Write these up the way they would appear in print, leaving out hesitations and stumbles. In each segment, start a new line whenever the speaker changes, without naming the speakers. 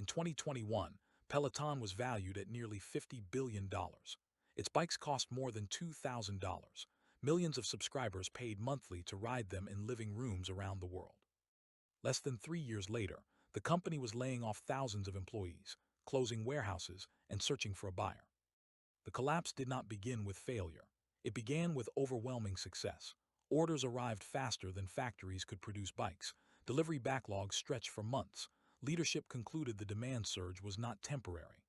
In 2021, Peloton was valued at nearly $50 billion. Its bikes cost more than $2,000. Millions of subscribers paid monthly to ride them in living rooms around the world. Less than 3 years later, the company was laying off thousands of employees, closing warehouses, and searching for a buyer. The collapse did not begin with failure. It began with overwhelming success. Orders arrived faster than factories could produce bikes. Delivery backlogs stretched for months. Leadership concluded the demand surge was not temporary.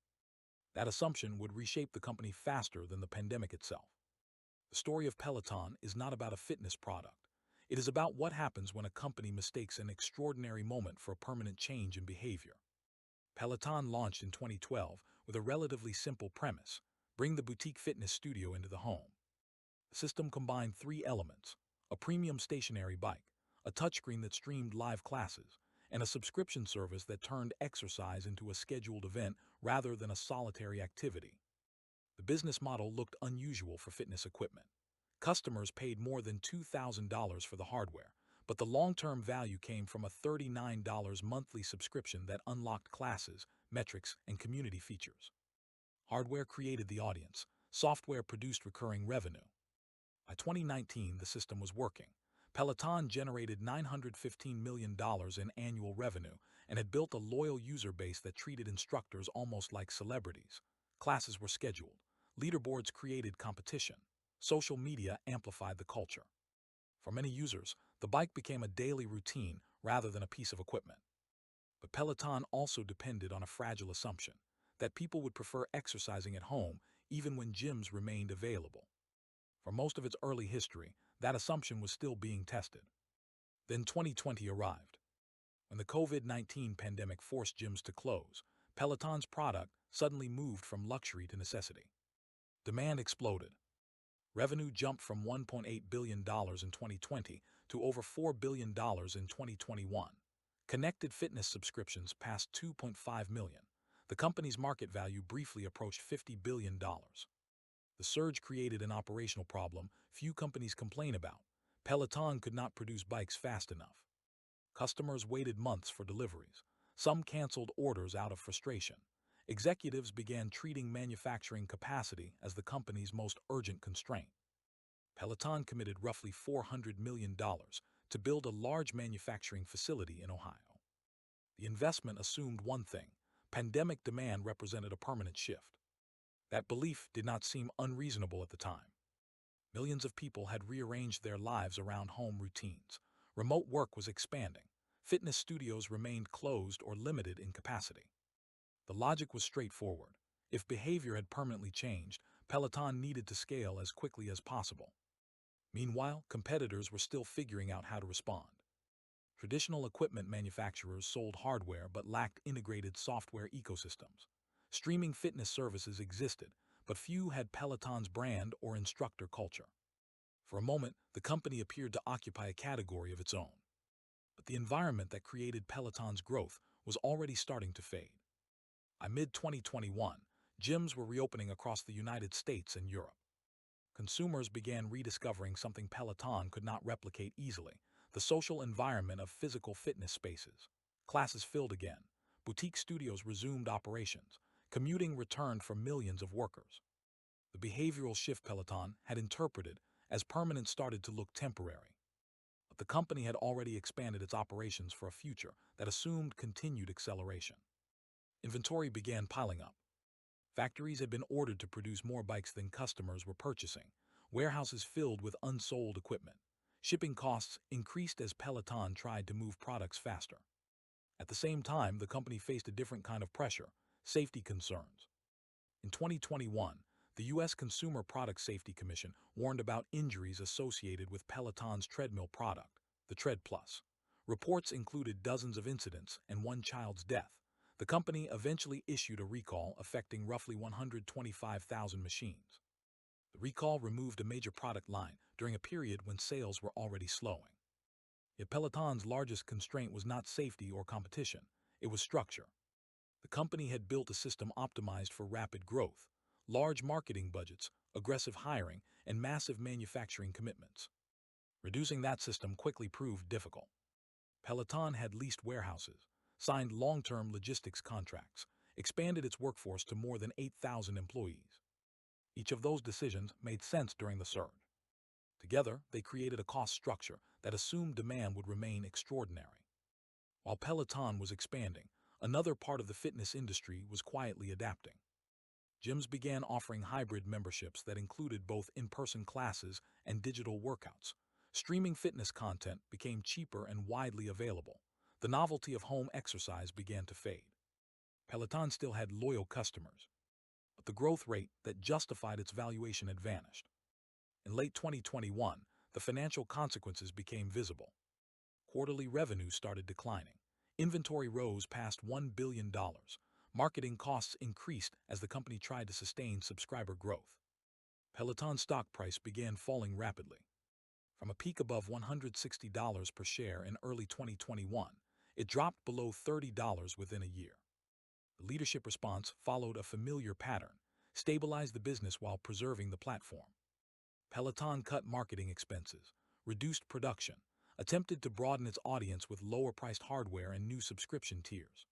That assumption would reshape the company faster than the pandemic itself. The story of Peloton is not about a fitness product. It is about what happens when a company mistakes an extraordinary moment for a permanent change in behavior. Peloton launched in 2012 with a relatively simple premise: bring the boutique fitness studio into the home. The system combined three elements: a premium stationary bike, a touchscreen that streamed live classes, and a subscription service that turned exercise into a scheduled event rather than a solitary activity. The business model looked unusual for fitness equipment. Customers paid more than $2,000 for the hardware, but the long-term value came from a $39 monthly subscription that unlocked classes, metrics, and community features. Hardware created the audience. Software produced recurring revenue. By 2019, the system was working. Peloton generated $915 million in annual revenue and had built a loyal user base that treated instructors almost like celebrities. Classes were scheduled. Leaderboards created competition. Social media amplified the culture. For many users, the bike became a daily routine rather than a piece of equipment. But Peloton also depended on a fragile assumption that people would prefer exercising at home even when gyms remained available. For most of its early history, that assumption was still being tested. Then 2020 arrived. When the COVID-19 pandemic forced gyms to close, Peloton's product suddenly moved from luxury to necessity. Demand exploded. Revenue jumped from $1.8 billion in 2020 to over $4 billion in 2021. Connected fitness subscriptions passed 2.5 million. The company's market value briefly approached $50 billion. The surge created an operational problem few companies complain about. Peloton could not produce bikes fast enough. Customers waited months for deliveries. Some canceled orders out of frustration. Executives began treating manufacturing capacity as the company's most urgent constraint. Peloton committed roughly $400 million to build a large manufacturing facility in Ohio. The investment assumed one thing: pandemic demand represented a permanent shift. That belief did not seem unreasonable at the time. Millions of people had rearranged their lives around home routines. Remote work was expanding. Fitness studios remained closed or limited in capacity. The logic was straightforward. If behavior had permanently changed, Peloton needed to scale as quickly as possible. Meanwhile, competitors were still figuring out how to respond. Traditional equipment manufacturers sold hardware but lacked integrated software ecosystems. Streaming fitness services existed, but few had Peloton's brand or instructor culture. For a moment, the company appeared to occupy a category of its own. But the environment that created Peloton's growth was already starting to fade. By mid-2021, gyms were reopening across the United States and Europe. Consumers began rediscovering something Peloton could not replicate easily: the social environment of physical fitness spaces. Classes filled again. Boutique studios resumed operations. Commuting returned for millions of workers. The behavioral shift Peloton had interpreted as permanent started to look temporary. But the company had already expanded its operations for a future that assumed continued acceleration. Inventory began piling up. Factories had been ordered to produce more bikes than customers were purchasing. Warehouses filled with unsold equipment. Shipping costs increased as Peloton tried to move products faster. At the same time, the company faced a different kind of pressure: safety concerns. In 2021, the U.S. Consumer Product Safety Commission warned about injuries associated with Peloton's treadmill product, the Tread Plus. Reports included dozens of incidents and one child's death. The company eventually issued a recall affecting roughly 125,000 machines. The recall removed a major product line during a period when sales were already slowing. Yet Peloton's largest constraint was not safety or competition, it was structure. The company had built a system optimized for rapid growth: large marketing budgets, aggressive hiring, and massive manufacturing commitments. Reducing that system quickly proved difficult. Peloton had leased warehouses. signed long-term logistics contracts, expanded its workforce to more than 8,000 employees. Each of those decisions made sense during the surge. Together, they created a cost structure that assumed demand would remain extraordinary. While Peloton was expanding, another part of the fitness industry was quietly adapting. Gyms began offering hybrid memberships that included both in-person classes and digital workouts. Streaming fitness content became cheaper and widely available. The novelty of home exercise began to fade. Peloton still had loyal customers, but the growth rate that justified its valuation had vanished. In late 2021, the financial consequences became visible. Quarterly revenue started declining. Inventory rose past $1 billion. Marketing costs increased as the company tried to sustain subscriber growth. Peloton's stock price began falling rapidly. From a peak above $160 per share in early 2021, it dropped below $30 within a year. The leadership response followed a familiar pattern: stabilize the business while preserving the platform. Peloton cut marketing expenses, reduced production, attempted to broaden its audience with lower-priced hardware and new subscription tiers.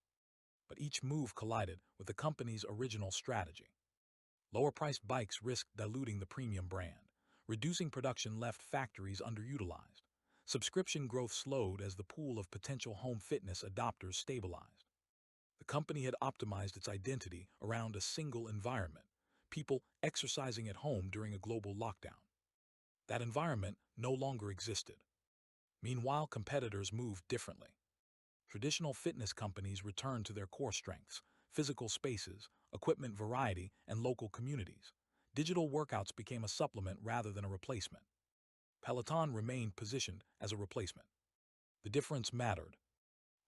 But each move collided with the company's original strategy. Lower-priced bikes risked diluting the premium brand. Reducing production left factories underutilized. Subscription growth slowed as the pool of potential home fitness adopters stabilized. The company had optimized its identity around a single environment: people exercising at home during a global lockdown. That environment no longer existed. Meanwhile, competitors moved differently. Traditional fitness companies returned to their core strengths: physical spaces, equipment variety, and local communities. Digital workouts became a supplement rather than a replacement. Peloton remained positioned as a replacement. The difference mattered.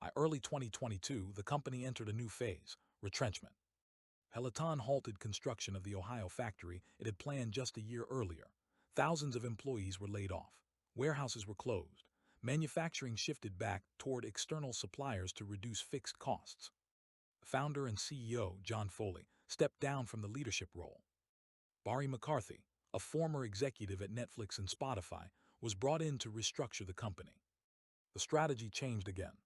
By early 2022, the company entered a new phase: retrenchment. Peloton halted construction of the Ohio factory it had planned just a year earlier. Thousands of employees were laid off. Warehouses were closed. Manufacturing shifted back toward external suppliers to reduce fixed costs. Founder and CEO John Foley stepped down from the leadership role. Barry McCarthy, a former executive at Netflix and Spotify, was brought in to restructure the company. The strategy changed again.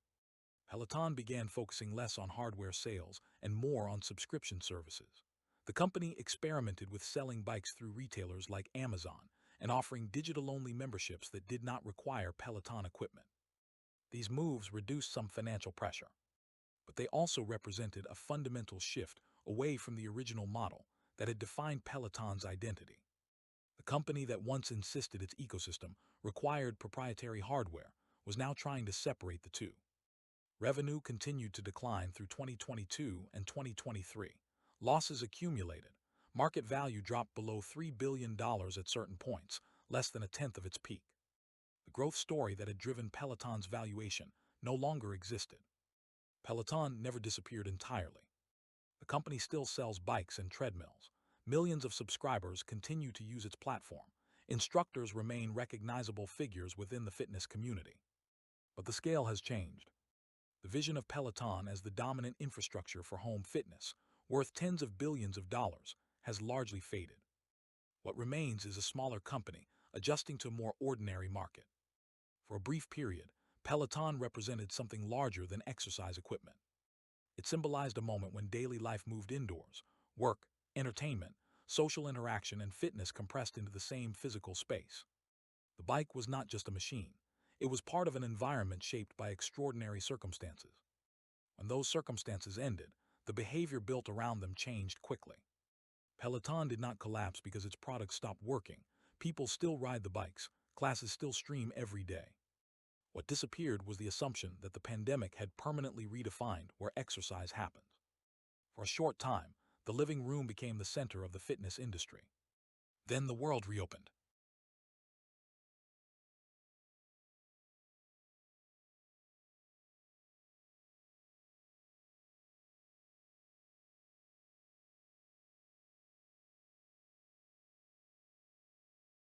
Peloton began focusing less on hardware sales and more on subscription services. The company experimented with selling bikes through retailers like Amazon and offering digital-only memberships that did not require Peloton equipment. These moves reduced some financial pressure, but they also represented a fundamental shift away from the original model that had defined Peloton's identity. The company that once insisted its ecosystem required proprietary hardware was now trying to separate the two. Revenue continued to decline through 2022 and 2023. Losses accumulated. Market value dropped below $3 billion at certain points, less than a tenth of its peak. The growth story that had driven Peloton's valuation no longer existed. Peloton never disappeared entirely. The company still sells bikes and treadmills. Millions of subscribers continue to use its platform. Instructors remain recognizable figures within the fitness community. But the scale has changed. The vision of Peloton as the dominant infrastructure for home fitness, worth tens of billions of dollars, has largely faded. What remains is a smaller company adjusting to a more ordinary market. For a brief period, Peloton represented something larger than exercise equipment. It symbolized a moment when daily life moved indoors: work, entertainment, social interaction, and fitness compressed into the same physical space. The bike was not just a machine. It was part of an environment shaped by extraordinary circumstances. When those circumstances ended, the behavior built around them changed quickly. Peloton did not collapse because its products stopped working. People still ride the bikes. Classes still stream every day. What disappeared was the assumption that the pandemic had permanently redefined where exercise happens. For a short time, the living room became the center of the fitness industry. Then the world reopened.